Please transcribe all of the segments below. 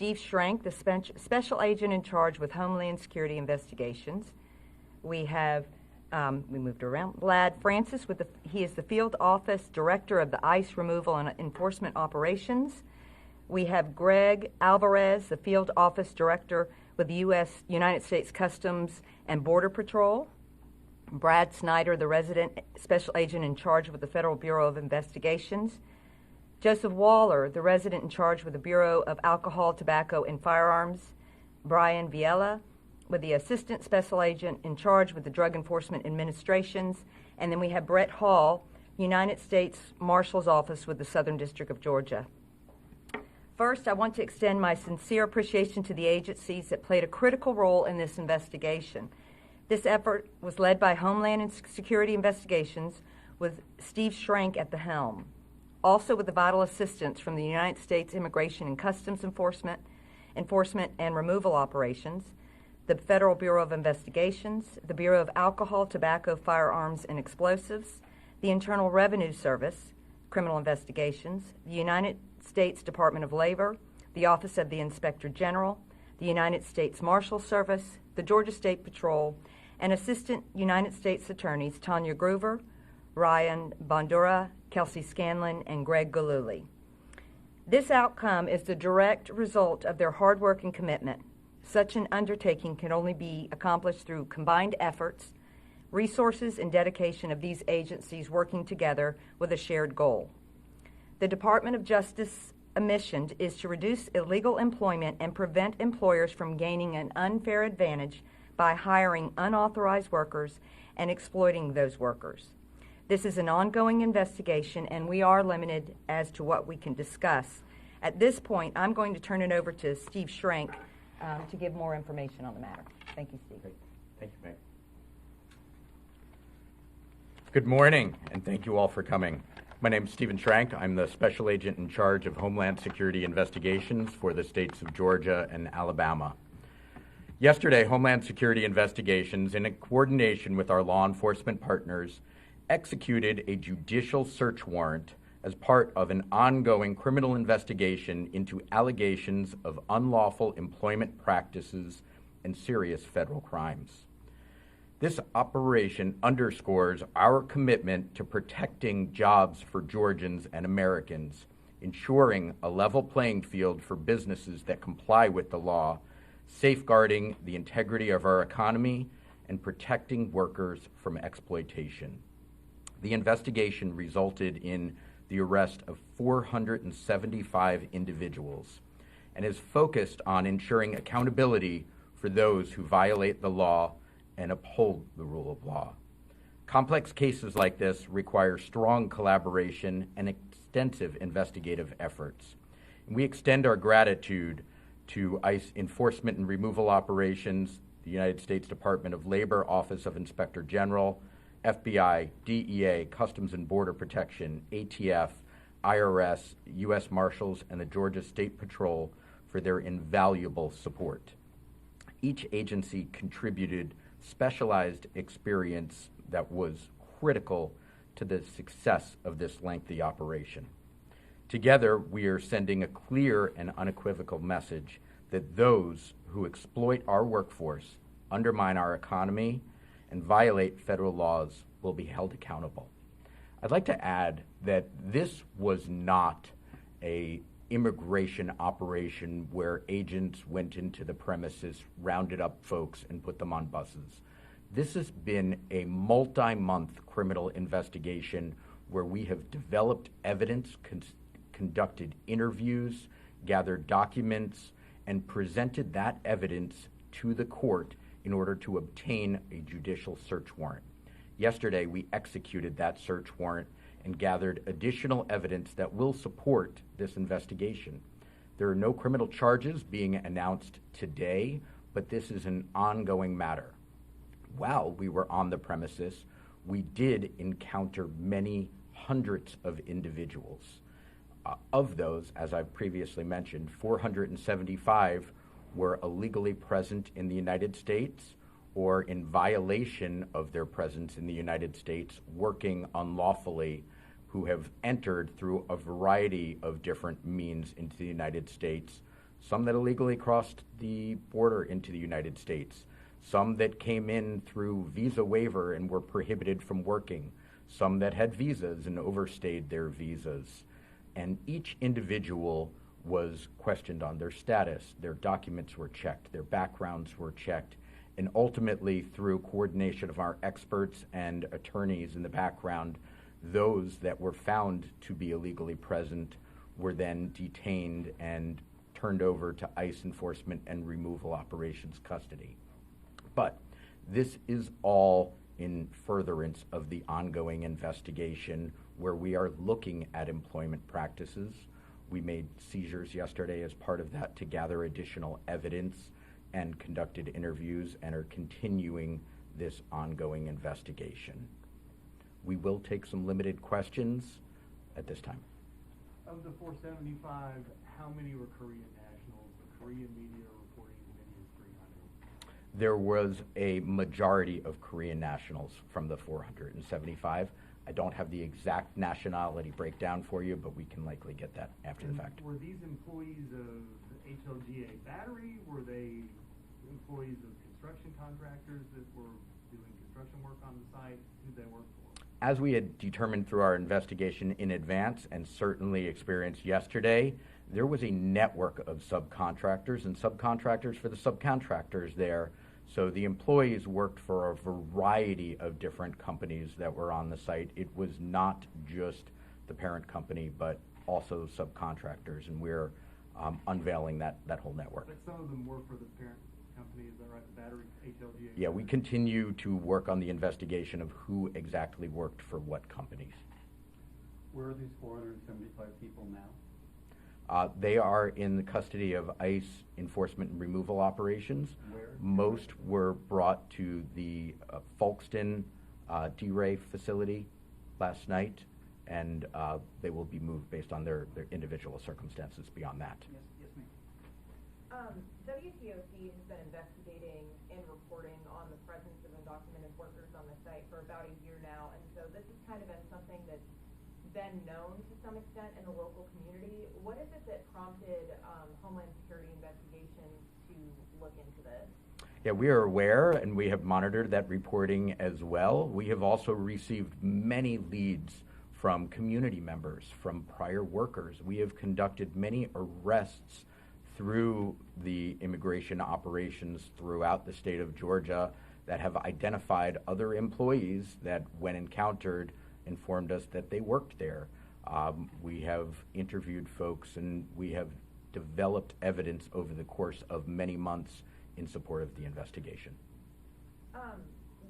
Steve Schrank, the special agent in charge with Homeland Security Investigations. We have, we moved around, Vlad Francis, he is the Field Office Director of the ICE Removal and Enforcement Operations. We have Greg Alvarez, the Field Office Director with the United States Customs and Border Patrol. Brad Snyder, the resident special agent in charge with the Federal Bureau of Investigations. Joseph Waller, the resident in charge with the Bureau of Alcohol, Tobacco, and Firearms. Brian Viella, with the assistant special agent in charge with the Drug Enforcement Administrations. And then we have Brett Hall, United States Marshal's Office with the Southern District of Georgia. First, I want to extend my sincere appreciation to the agencies that played a critical role in this investigation. This effort was led by Homeland Security Investigations with Steve Schrank at the helm, also with the vital assistance from the United States Immigration and Customs Enforcement and Removal Operations, the Federal Bureau of Investigations, the Bureau of Alcohol, Tobacco, Firearms, and Explosives, the Internal Revenue Service, Criminal Investigations, the United States Department of Labor, the Office of the Inspector General, the United States Marshal Service, the Georgia State Patrol, and Assistant United States Attorneys Tanya Groover, Ryan Bondura, Kelsey Scanlon, and Greg Galuli. This outcome is the direct result of their hard work and commitment. Such an undertaking can only be accomplished through combined efforts, resources, and dedication of these agencies working together with a shared goal. The Department of Justice mission is to reduce illegal employment and prevent employers from gaining an unfair advantage by hiring unauthorized workers and exploiting those workers. This is an ongoing investigation, and we are limited as to what we can discuss. At this point, I'm going to turn it over to Steve Schrank to give more information on the matter. Thank you, Steve. Great. Thank you, Meg. Good morning, and thank you all for coming. My name is Stephen Schrank. I'm the Special Agent in charge of Homeland Security Investigations for the states of Georgia and Alabama. Yesterday, Homeland Security Investigations, in coordination with our law enforcement partners, executed a judicial search warrant as part of an ongoing criminal investigation into allegations of unlawful employment practices and serious federal crimes. This operation underscores our commitment to protecting jobs for Georgians and Americans, ensuring a level playing field for businesses that comply with the law, safeguarding the integrity of our economy, and protecting workers from exploitation. The investigation resulted in the arrest of 475 individuals and is focused on ensuring accountability for those who violate the law and uphold the rule of law. Complex cases like this require strong collaboration and extensive investigative efforts. And we extend our gratitude to ICE Enforcement and Removal Operations, the United States Department of Labor, Office of Inspector General, FBI, DEA, Customs and Border Protection, ATF, IRS, U.S. Marshals, and the Georgia State Patrol for their invaluable support. Each agency contributed specialized experience that was critical to the success of this lengthy operation. Together, we are sending a clear and unequivocal message that those who exploit our workforce, undermine our economy, and violate federal laws will be held accountable. I'd like to add that this was not an immigration operation where agents went into the premises, rounded up folks, and put them on buses. This has been a multi-month criminal investigation where we have developed evidence, conducted interviews, gathered documents, and presented that evidence to the court in order to obtain a judicial search warrant. Yesterday, we executed that search warrant and gathered additional evidence that will support this investigation. There are no criminal charges being announced today, but this is an ongoing matter. While we were on the premises, we did encounter many hundreds of individuals. Of those, as I've previously mentioned, 475 were illegally present in the United States or in violation of their presence in the United States, working unlawfully, who have entered through a variety of different means into the United States, some that illegally crossed the border into the United States, some that came in through visa waiver and were prohibited from working, some that had visas and overstayed their visas. And each individual was questioned on their status, their documents were checked, their backgrounds were checked, and ultimately through coordination of our experts and attorneys in the background, those that were found to be illegally present were then detained and turned over to ICE enforcement and removal operations custody. But this is all in furtherance of the ongoing investigation where we are looking at employment practices. We made seizures yesterday as part of that to gather additional evidence and conducted interviews and are continuing this ongoing investigation. We will take some limited questions at this time. Of the 475, how many were Korean nationals? The Korean media are reporting as many as 300. There was a majority of Korean nationals from the 475. I don't have the exact nationality breakdown for you, but we can likely get that after the fact. Were these employees of HLGA Battery? Were they employees of construction contractors that were doing construction work on the site? Who did they work for? As we had determined through our investigation in advance and certainly experienced yesterday, there was a network of subcontractors and subcontractors for the subcontractors there. So the employees worked for a variety of different companies that were on the site. It was not just the parent company, but also subcontractors, and we're unveiling that whole network. But some of them were for the parent company, is that right? The Battery, HLGA? Yeah, we continue to work on the investigation of who exactly worked for what companies. Where are these 475 people now? They are in the custody of ICE enforcement and removal operations. Where? Most were brought to the Folkston D-Ray facility last night, and they will be moved based on their individual circumstances beyond that. Yes, ma'am. WTOC has been investigating and reporting on the presence of undocumented workers on the site for about a year now, and so this has kind of been something that's been known to some extent in the local community. What is it that prompted Homeland Security investigations to look into this? Yeah, we are aware and we have monitored that reporting as well. We have also received many leads from community members, from prior workers. We have conducted many arrests through the immigration operations throughout the state of Georgia that have identified other employees that, when encountered, informed us that they worked there. We have interviewed folks and we have developed evidence over the course of many months in support of the investigation.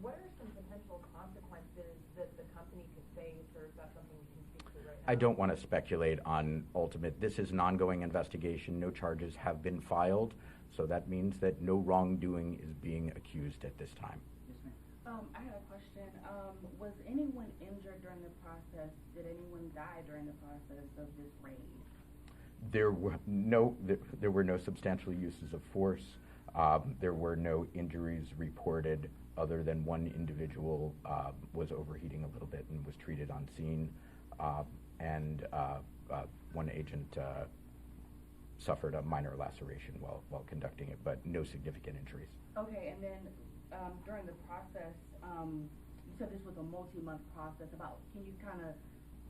What are some potential consequences that the company could face, or is that something you can speak to right now? I don't want to speculate on ultimate. This is an ongoing investigation. No charges have been filed, so that means that no wrongdoing is being accused at this time. Yes, ma'am. I had a question. Was anyone injured during the process? Did anyone die during the process of this raid? There were no substantial uses of force. There were no injuries reported, other than one individual was overheating a little bit and was treated on scene, and one agent suffered a minor laceration while conducting it, but no significant injuries. Okay, and then during the process, you said this was a multi-month process. Can you kind of,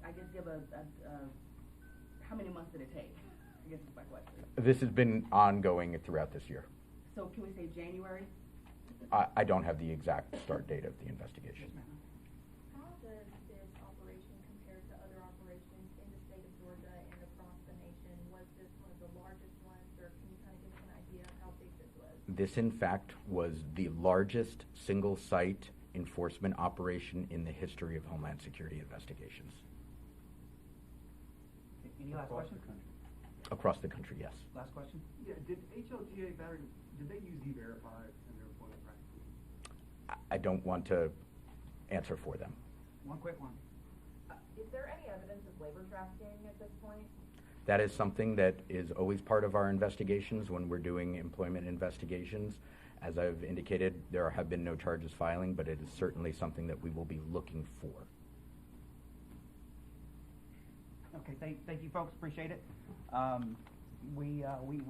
I guess, give how many months did it take? I guess is my question. This has been ongoing throughout this year. So can we say January? I don't have the exact start date of the investigation. How does this operation compare to other operations in the state of Georgia and across the nation? Was this one of the largest ones, or can you kind of give us an idea of how big this was? This, in fact, was the largest single-site enforcement operation in the history of Homeland Security investigations. Any last questions? Across the country, yes. Last question? Yeah, did HLGA Battery, did they use E-Verify in their employment practices? I don't want to answer for them. One quick one. Is there any evidence of labor trafficking at this point? That is something that is always part of our investigations when we're doing employment investigations. As I've indicated, there have been no charges filing, but it is certainly something that we will be looking for. Okay, thank you, folks. Appreciate it. we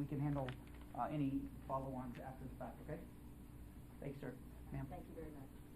can handle, any follow-ons after the fact, okay? Thanks, sir. Ma'am? Thank you very much.